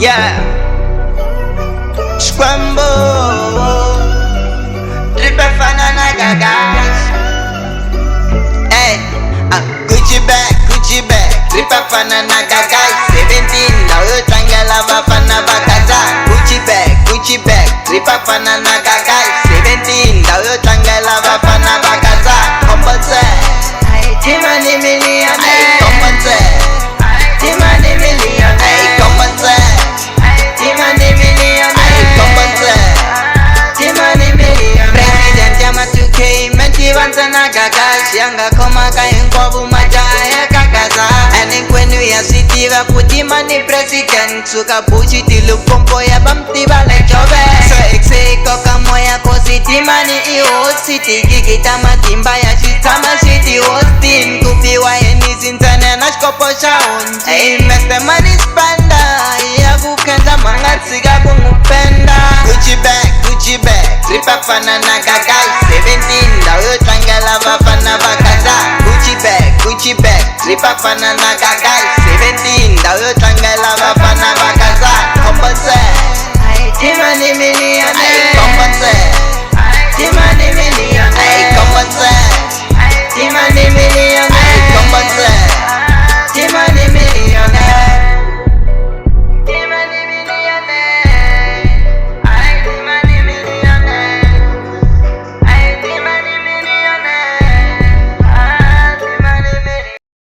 Yeah. Scramble. Triple Fanana guys. Hey, Gucci bag. Triple Fanana guys. 17. Now you triangle lava fana bakaza. Gucci bag. Triple Fanana guys. 17. Now you triangle lava fana bakaza. Compensate. Timani millionaire. Compensate. Timani millionaire. Compensate. Timani millionaire. Compensate. Timani millionaire. President Jama 2K menti wanzana gagash. Yanga koma kahinkwabu majaya kakaza. And when we are city raputi mani president. Suka buchi tilu pompo ya bamti bale chobe. So exe koka moya kosi timani iho city. Gigita matimba ya shitama city hosting. Kupiwa eni zintane nashkopo shaunji. Hey Mr. Money Spender. Ya kukenza mangatsiga kungupenda. Gucci bag. Triple Fanana guys. 17. Now you triangle bafana bakaza. Gucci bag. Triple Fanana guys. 17. Now you triangle